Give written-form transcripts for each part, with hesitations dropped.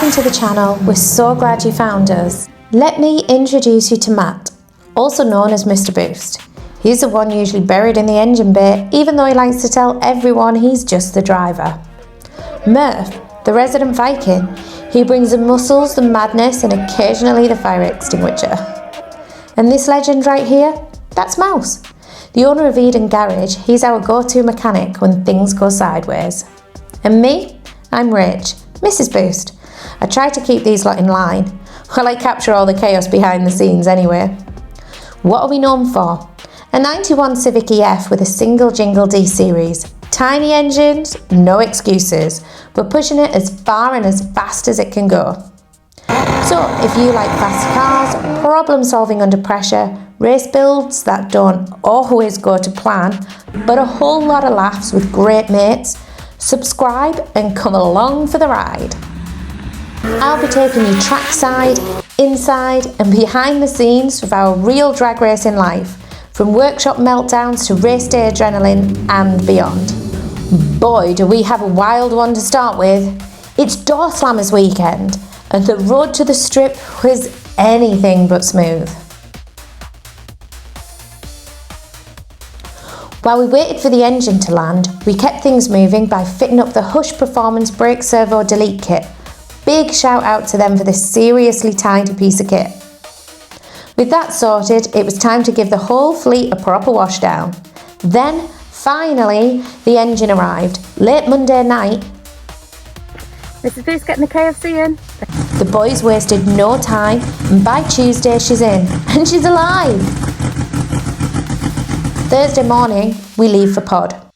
welcome to the channel. We're so glad you found us. Let me introduce you to Matt, also known as Mr. Boost. He's the one usually buried in the engine bay, even though he likes to tell everyone he's just the driver. Murph, the resident Viking. He brings the muscles, the madness, and occasionally the fire extinguisher. And this legend right here, that's Mouse, the owner of Edan Garage. He's our go-to mechanic when things go sideways. And me, I'm Rach, Mrs. Boost. I try to keep these lot in line. Well, I capture all the chaos behind the scenes anyway. What are we known for? A 91 Civic EF with a single jingle D series. Tiny engines, no excuses. We're pushing it as far and as fast as it can go. So if you like fast cars, problem solving under pressure, race builds that don't always go to plan, but a whole lot of laughs with great mates, subscribe and come along for the ride. I'll be taking you trackside, inside and behind the scenes of our real drag racing life, from workshop meltdowns to race day adrenaline and beyond. Boy, do we have a wild one to start with. It's Doorslammers weekend and the road to the strip was anything but smooth. While we waited for the engine to land, we kept things moving by fitting up the Hush Performance Brake Servo Delete Kit. Big shout out to them for this seriously tiny piece of kit. With that sorted, it was time to give the whole fleet a proper wash down. Then, finally, the engine arrived, late Monday night. Mrs. Boost getting the KFC in. The boys wasted no time, and by Tuesday she's in, and she's alive. Thursday morning, we leave for pod.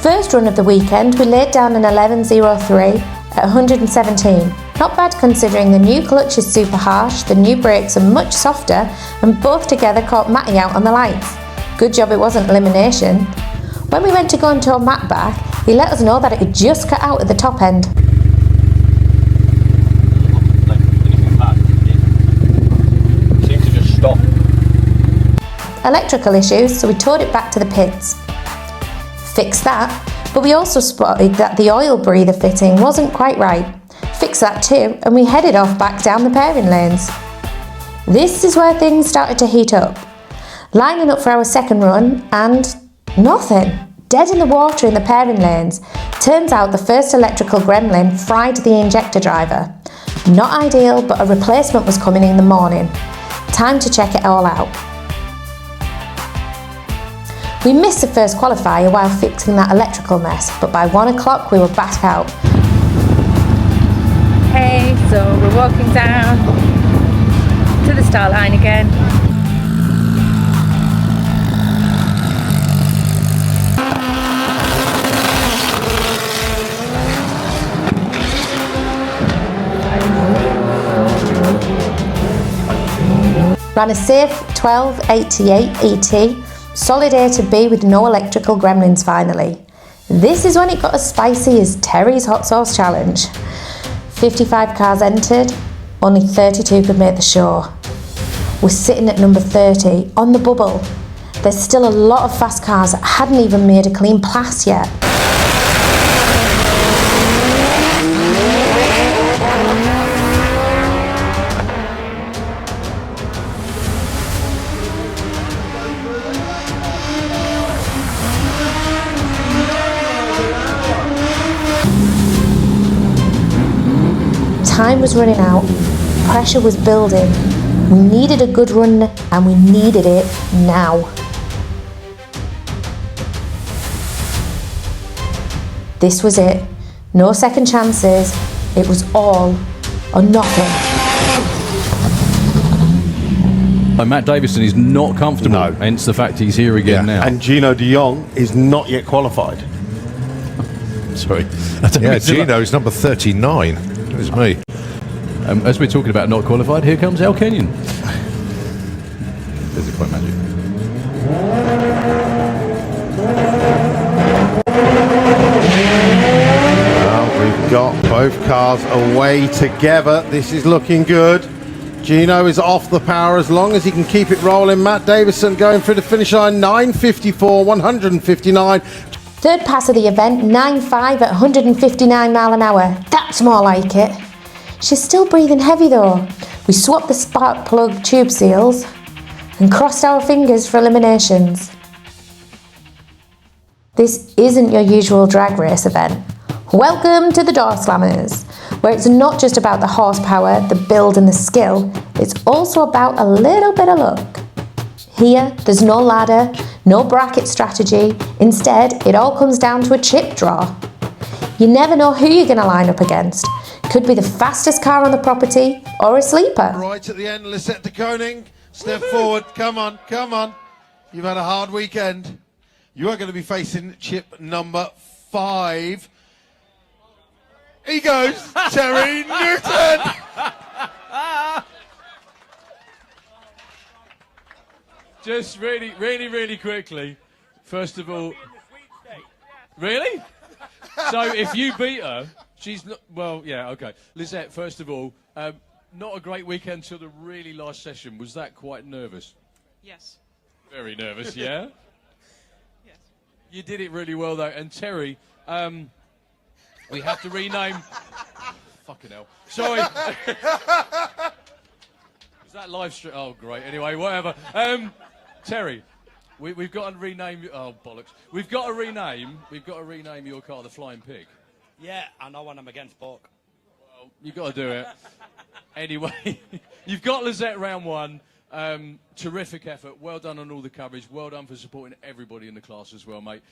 First run of the weekend, we laid down an 11.03 at 117. Not bad considering the new clutch is super harsh, the new brakes are much softer, and both together caught Matty out on the lights. Good job it wasn't elimination. When we went to go and tow Matt back, he let us know that it had just cut out at the top end. Seemed to just stop. Electrical issues, so we towed it back to the pits. Fixed that, but we also spotted that the oil breather fitting wasn't quite right. Fixed that too, and we headed off back down the pairing lanes. This is where things started to heat up. Lining up for our second run, and nothing. Dead in the water in the pairing lanes. Turns out the first electrical gremlin fried the injector driver. Not ideal, but a replacement was coming in the morning. Time to check it all out. We missed the first qualifier while fixing that electrical mess, but by 1 o'clock we were back out. Hey, so we're walking down to the start line again. Ran a safe 1288 ET Solid A to B with no electrical gremlins finally. This is when it got as spicy as Terry's Hot Sauce Challenge. 55 cars entered, only 32 could make the show. We're sitting at number 30, on the bubble. There's still a lot of fast cars that hadn't even made a clean pass yet. Time was running out, pressure was building. We needed a good run and we needed it now. This was it. No second chances. It was all or nothing. Matt Davison is not comfortable, No. hence the fact he's here again now. And Gino de Jong is not yet qualified. Sorry. Yeah, Gino's number 39. It was me. As we're talking about not qualified, here comes Al Kenyon. There's the point magic. Well, we've got both cars away together. This is looking good. Gino is off the power as long as he can keep it rolling. Matt Davison going through the finish line, 9:54, 159. Third pass of the event, 9.5 at 159 mile an hour. That's more like it. She's still breathing heavy though. We swapped the spark plug tube seals and crossed our fingers for eliminations. This isn't your usual drag race event. Welcome to the Doorslammers, where it's not just about the horsepower, the build and the skill, it's also about a little bit of luck. Here, there's no ladder, no bracket strategy. Instead, it all comes down to a chip draw. You never know who you're going to line up against. Could be the fastest car on the property or a sleeper. Right at the end, Lisette de Koning. Step forward. Come on, come on. You've had a hard weekend. You are going to be facing chip number 5. He goes, Terry Newton. Just really quickly. First of all, really? So if you beat her, she's not. Well, yeah, okay. Lisette, first of all, not a great weekend till the really last session. Was that quite nervous? Yes. Very nervous, yeah. Yes. You did it really well though. And Terry, we have to rename. Fucking hell. Sorry. Was that live stream? Oh, great. Anyway, whatever. Terry, we've got to rename. Oh, bollocks. We've got to rename your car the Flying Pig. Yeah, I know when I'm against pork. Well, you've got to do it. Anyway, you've got Lisette round 1. Terrific effort. Well done on all the coverage. Well done for supporting everybody in the class as well, mate.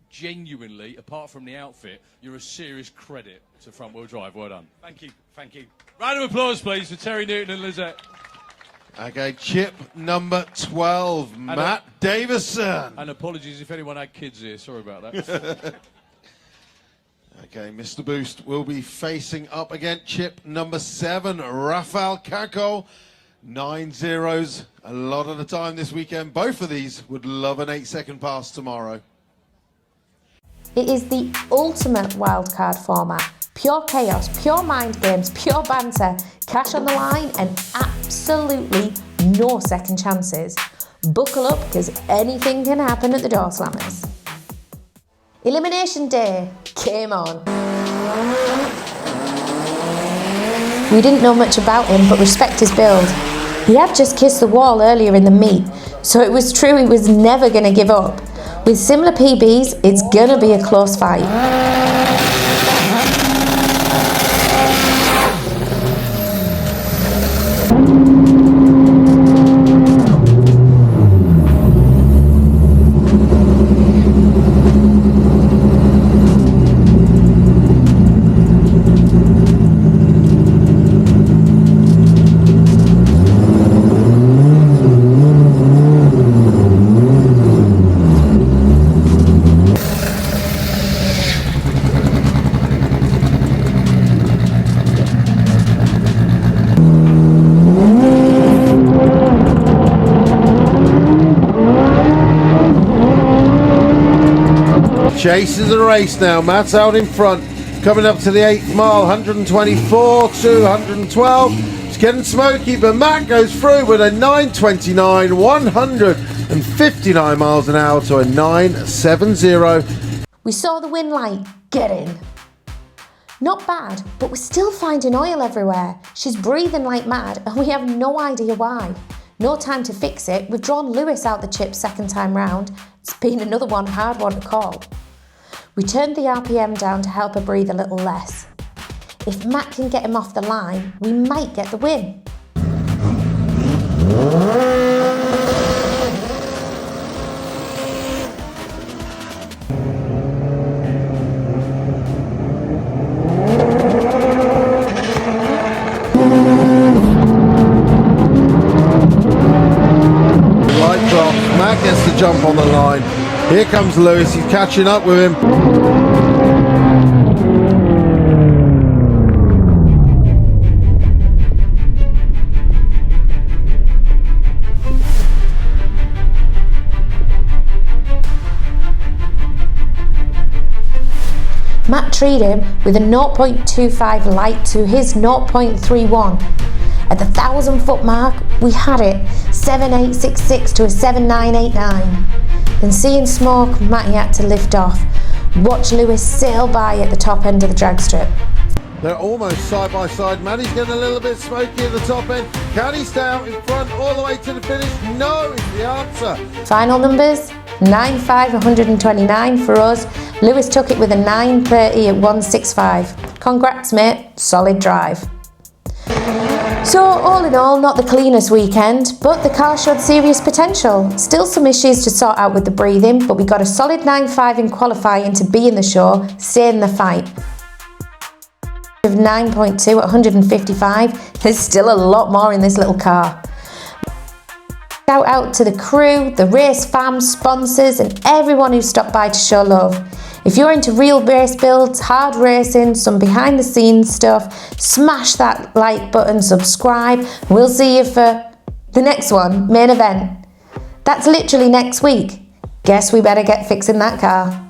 Genuinely, apart from the outfit, you're a serious credit to Front Wheel Drive. Well done. Thank you, thank you. Round of applause, please, for Terry Newton and Lisette. Okay, chip number 12, Matt Davison. And apologies if anyone had kids here. Sorry about that. Okay, Mr. Boost will be facing up again. Chip number 7, Rafael Kako. 9 zeros. A lot of the time this weekend. Both of these would love an 8-second pass tomorrow. It is the ultimate wildcard format. Pure chaos, pure mind games, pure banter, cash on the line and absolutely no second chances. Buckle up because anything can happen at the Doorslammers. Elimination day came on. We didn't know much about him but respect his build. He had just kissed the wall earlier in the meet, so it was true he was never going to give up. With similar PBs, it's going to be a close fight. chases the race now. Matt's out in front. Coming up to the 8th mile, 124 to 112. It's getting smoky, but Matt goes through with a 9:29, 159 miles an hour to a 9:70. We saw the win light. Get in. Not bad, but we're still finding oil everywhere. She's breathing like mad and we have no idea why. No time to fix it. We've drawn Lewis out the chip second time round. It's been another hard one to call. We turned the RPM down to help her breathe a little less. If Matt can get him off the line, we might get the win. Light drop. Matt gets the jump on the line. Here comes Lewis. He's catching up with him. Matt treated him with a 0.25 light to his 0.31. At the 1,000-foot mark, we had it 7.866 to a 7.989. Then seeing smoke, Matty had to lift off. Watch Lewis sail by at the top end of the drag strip. They're almost side by side. Matty's getting a little bit smoky at the top end. Can he stay out in front all the way to the finish? No is the answer. Final numbers, 9.5, 129 for us. Lewis took it with a 9.30 at 165. Congrats, mate. Solid drive. So, all in all, not the cleanest weekend, but the car showed serious potential. Still some issues to sort out with the breathing, but we got a solid 9.5 in qualifying to be in the show, stay in the fight. With 9.2 at 155, there's still a lot more in this little car. Shout out to the crew, the race fam, sponsors, and everyone who stopped by to show love. If you're into real race builds, hard racing, some behind the scenes stuff, smash that like button, subscribe. We'll see you for the next one, main event. That's literally next week. Guess we better get fixing that car.